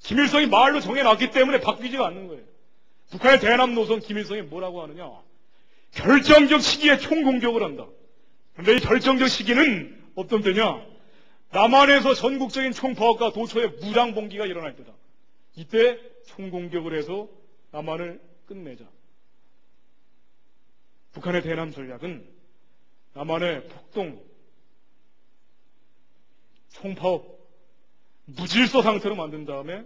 김일성이 말로 정해놨기 때문에 바뀌지가 않는 거예요. 북한의 대남 노선 김일성이 뭐라고 하느냐. 결정적 시기에 총공격을 한다. 그런데 이 결정적 시기는 어떤 때냐. 남한에서 전국적인 총파업과 도처에 무장봉기가 일어날 때다. 이때 총공격을 해서 남한을 끝내자. 북한의 대남 전략은 남한의 폭동, 총파업, 무질서 상태로 만든 다음에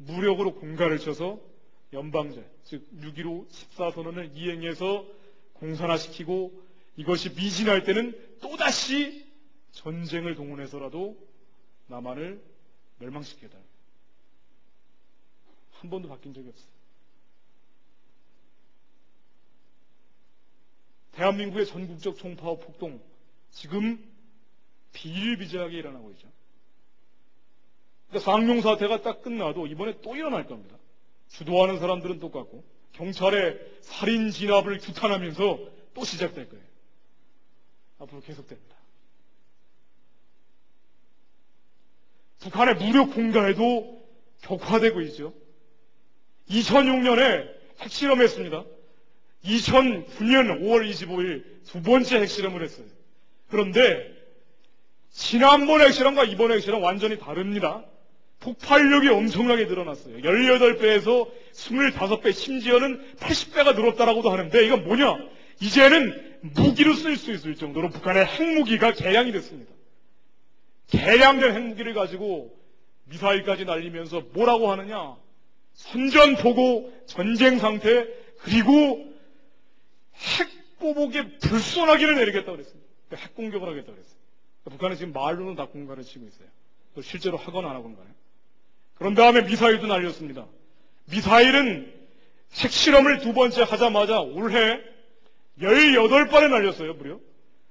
무력으로 공갈을 쳐서 연방제, 즉 6.15 14선언을 이행해서 공산화시키고 이것이 미진할 때는 또다시 전쟁을 동원해서라도 남한을 멸망시키겠다. 한 번도 바뀐 적이 없어요. 대한민국의 전국적 총파업 폭동, 지금 비일비재하게 일어나고 있죠. 그러니까 상용 사태가 딱 끝나도 이번에 또 일어날 겁니다. 주도하는 사람들은 똑같고 경찰의 살인 진압을 규탄하면서 또 시작될 거예요. 앞으로 계속됩니다. 북한의 무력 공갈도 격화되고 있죠. 2006년에 핵실험했습니다. 2009년 5월 25일 두 번째 핵실험을 했어요. 그런데 지난번 핵실험과 이번 핵실험 완전히 다릅니다. 폭발력이 엄청나게 늘어났어요. 18배에서 25배, 심지어는 80배가 늘었다라고도 하는데 이건 뭐냐? 이제는 무기로 쓸 수 있을 정도로 북한의 핵무기가 개량이 됐습니다. 개량된 핵무기를 가지고 미사일까지 날리면서 뭐라고 하느냐? 선전포고, 전쟁 상태, 그리고 핵보복에 불손하기를 내리겠다고 그랬습니다. 핵 공격을 하겠다고 그랬어요. 북한은 지금 말로는 다 공갈을 치고 있어요. 또 실제로 하거나 안 하거나. 그런 다음에 미사일도 날렸습니다. 미사일은 핵실험을 두 번째 하자마자 올해 18발을 날렸어요, 무려.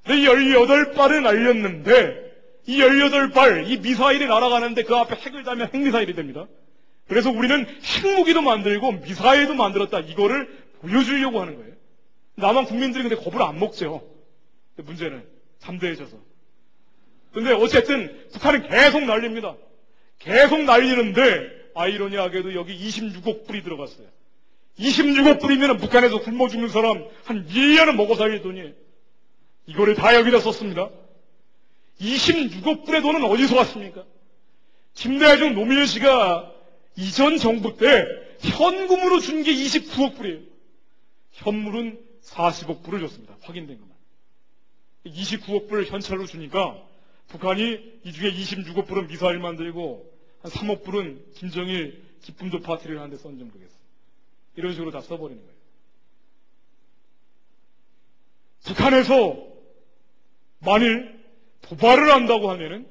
근데 이 18발을 날렸는데, 이 18발, 이 미사일이 날아가는데 그 앞에 핵을 달면 핵미사일이 됩니다. 그래서 우리는 핵무기도 만들고 미사일도 만들었다. 이거를 보여주려고 하는 거예요. 남한 국민들이 근데 겁을 안 먹죠. 문제는 담대해져서. 근데 어쨌든 북한은 계속 날립니다. 계속 날리는데 아이러니하게도 여기 26억 불이 들어갔어요. 26억 불이면 북한에서 굶어 죽는 사람 한 1년은 먹어 살릴 돈이에요. 이거를 다 여기다 썼습니다. 26억 불의 돈은 어디서 왔습니까? 김대중 노무현 씨가 이전 정부 때 현금으로 준 게 29억 불이에요. 현물은 40억 불을 줬습니다. 확인된 것만. 29억 불을 현찰로 주니까 북한이 이 중에 26억 불은 미사일 만들고 한 3억 불은 김정일 기쁨도 파티를 하는데 썼는지 모르겠어요. 이런 식으로 다 써버리는 거예요. 북한에서 만일 도발을 한다고 하면은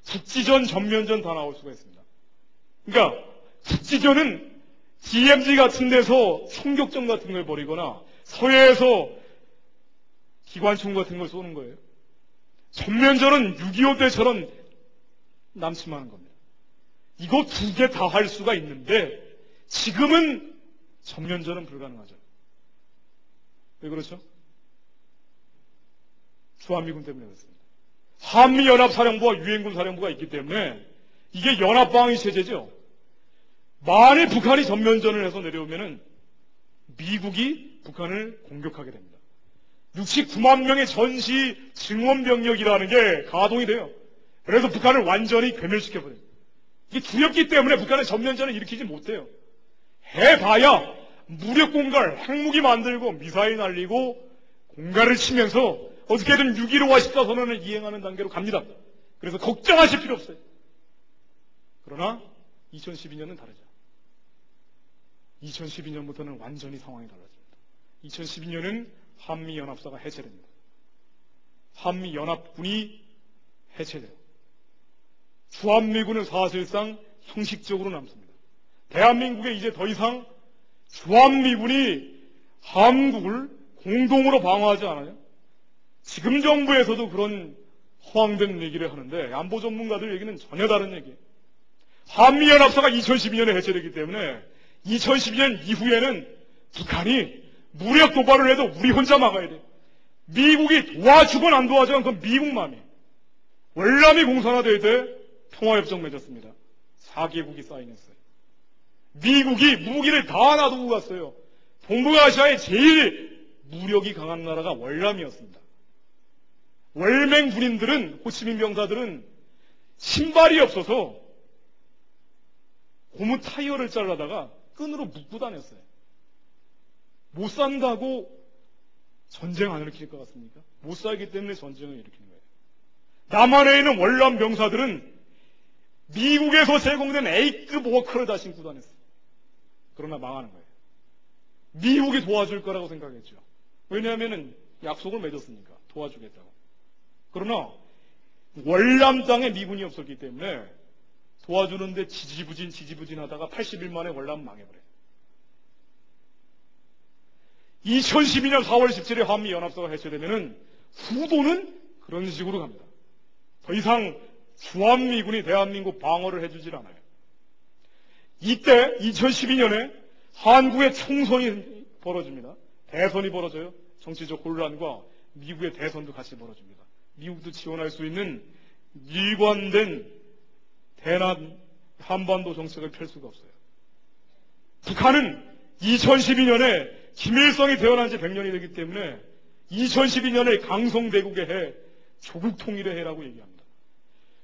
국지전, 전면전 다 나올 수가 있습니다. 그러니까 국지전은 DMZ 같은 데서 총격전 같은 걸 벌이거나 서해에서 기관총 같은 걸 쏘는 거예요. 전면전은 6.25 때처럼 남침하는 겁니다. 이거 두 개 다 할 수가 있는데 지금은 전면전은 불가능하죠. 왜 그렇죠? 주한미군 때문에 그렇습니다. 한미연합사령부와 유엔군 사령부가 있기 때문에 이게 연합방위 체제죠. 만일 북한이 전면전을 해서 내려오면은 미국이 북한을 공격하게 됩니다. 69만 명의 전시 증원병력이라는 게 가동이 돼요. 그래서 북한을 완전히 괴멸시켜버려요. 이게 두렵기 때문에 북한은 전면전을 일으키지 못해요. 해봐야 무력 공갈, 핵무기 만들고 미사일 날리고 공갈을 치면서 어떻게든 6.15와 14선언을 이행하는 단계로 갑니다. 그래서 걱정하실 필요 없어요. 그러나 2012년은 다르죠. 2012년부터는 완전히 상황이 달라집니다. 2012년은 한미연합사가 해체됩니다. 한미연합군이 해체돼요. 주한미군은 사실상 형식적으로 남습니다. 대한민국에 이제 더 이상 주한미군이 한국을 공동으로 방어하지 않아요. 지금 정부에서도 그런 허황된 얘기를 하는데 안보 전문가들 얘기는 전혀 다른 얘기예요. 한미연합사가 2012년에 해체되기 때문에 2012년 이후에는 북한이 무력 도발을 해도 우리 혼자 막아야 돼요. 미국이 도와주건 안 도와주건 그건 미국 맘이에요. 월남이 공산화될 때 평화협정 맺었습니다. 4개국이 사인했어요. 미국이 무기를 다 놔두고 갔어요. 동북아시아의 제일 무력이 강한 나라가 월남이었습니다. 월맹 군인들은, 호치민 병사들은 신발이 없어서 고무 타이어를 잘라다가 끈으로 묶고 다녔어요. 못 산다고 전쟁 안 일으킬 것 같습니까? 못 살기 때문에 전쟁을 일으키는 거예요. 남한에 있는 월남 병사들은 미국에서 제공된 A급 워커를 다 신고 다녔어요. 그러나 망하는 거예요. 미국이 도와줄 거라고 생각했죠. 왜냐하면 약속을 맺었으니까 도와주겠다고. 그러나 월남 땅에 미군이 없었기 때문에 도와주는데 지지부진 하다가 80일 만에 월남 망해버려요. 2012년 4월 17일 한미연합사가 해체되면은 후도는 그런 식으로 갑니다. 더 이상 주한미군이 대한민국 방어를 해주질 않아요. 이때 2012년에 한국의 총선이 벌어집니다. 대선이 벌어져요. 정치적 혼란과 미국의 대선도 같이 벌어집니다. 미국도 지원할 수 있는 일관된 대남 한반도 정책을 펼 수가 없어요. 북한은 2012년에 김일성이 태어난 지 100년이 되기 때문에 2012년을 강성대국의 해, 조국 통일의 해라고 얘기합니다.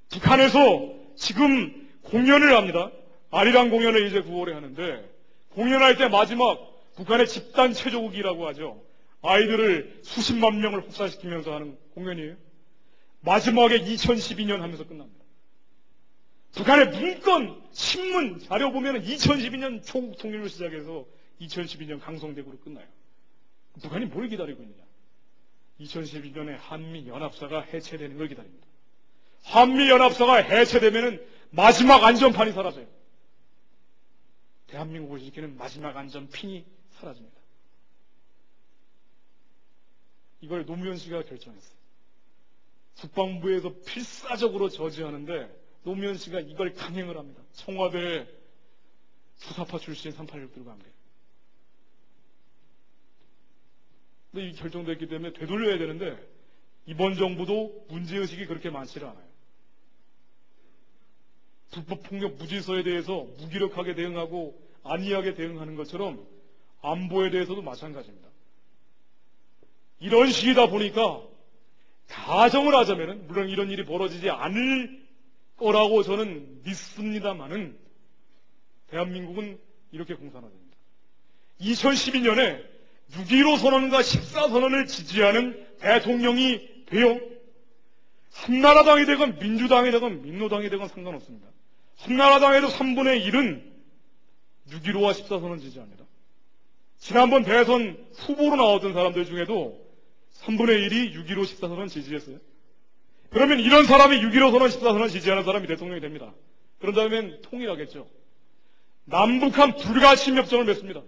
북한에서 지금 공연을 합니다. 아리랑 공연을 이제 9월에 하는데 공연할 때 마지막 북한의 집단 체조국이라고 하죠. 아이들을 수십만 명을 혹사시키면서 하는 공연이에요. 마지막에 2012년 하면서 끝납니다. 북한의 문건, 신문, 자료 보면 2012년 조국 통일로 시작해서 2012년 강성대국으로 끝나요. 북한이 뭘 기다리고 있느냐? 2012년에 한미연합사가 해체되는 걸 기다립니다. 한미연합사가 해체되면 마지막 안전판이 사라져요. 대한민국을 지키는 마지막 안전핀이 사라집니다. 이걸 노무현 씨가 결정했어요. 국방부에서 필사적으로 저지하는데 노무현 씨가 이걸 강행을 합니다. 청와대 수사파 출신 386들과 함께. 근데 이 결정됐기 때문에 되돌려야 되는데 이번 정부도 문제의식이 그렇게 많지는 않아요. 불법폭력 무질서에 대해서 무기력하게 대응하고 안이하게 대응하는 것처럼 안보에 대해서도 마찬가지입니다. 이런 식이다 보니까 가정을 하자면은 물론 이런 일이 벌어지지 않을 거라고 저는 믿습니다만은 대한민국은 이렇게 공산화됩니다. 2012년에 6.15 선언과 14선언을 지지하는 대통령이 돼요. 한나라당이 되건 민주당이 되건 민노당이 되건 상관없습니다. 한나라당에도 3분의 1은 6.15와 14선언 지지합니다. 지난번 대선 후보로 나왔던 사람들 중에도 3분의 1이 6.15, 14선언 지지했어요. 그러면 이런 사람이 6.15 선언, 14선언 지지하는 사람이 대통령이 됩니다. 그런다면 통일하겠죠. 남북한 불가침협정을 맺습니다.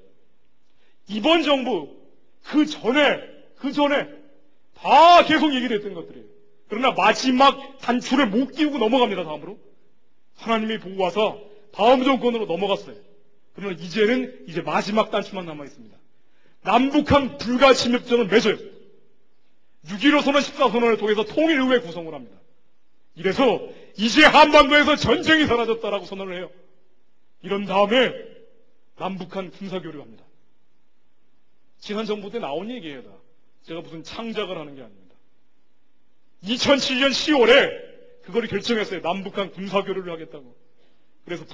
이번 정부, 그 전에 다 계속 얘기됐던 것들이에요. 그러나 마지막 단추를 못 끼우고 넘어갑니다, 다음으로. 하나님이 보고 와서 다음 정권으로 넘어갔어요. 그러나 이제는 마지막 단추만 남아있습니다. 남북한 불가침협정을 맺어요. 6.15 선언, 14선언을 통해서 통일의회 구성을 합니다. 이래서 이제 한반도에서 전쟁이 사라졌다라고 선언을 해요. 이런 다음에 남북한 군사교류합니다. 지난 정부 때 나온 얘기예요. 다. 제가 무슨 창작을 하는 게 아닙니다. 2007년 10월에 그거를 결정했어요. 남북한 군사교류를 하겠다고. 그래서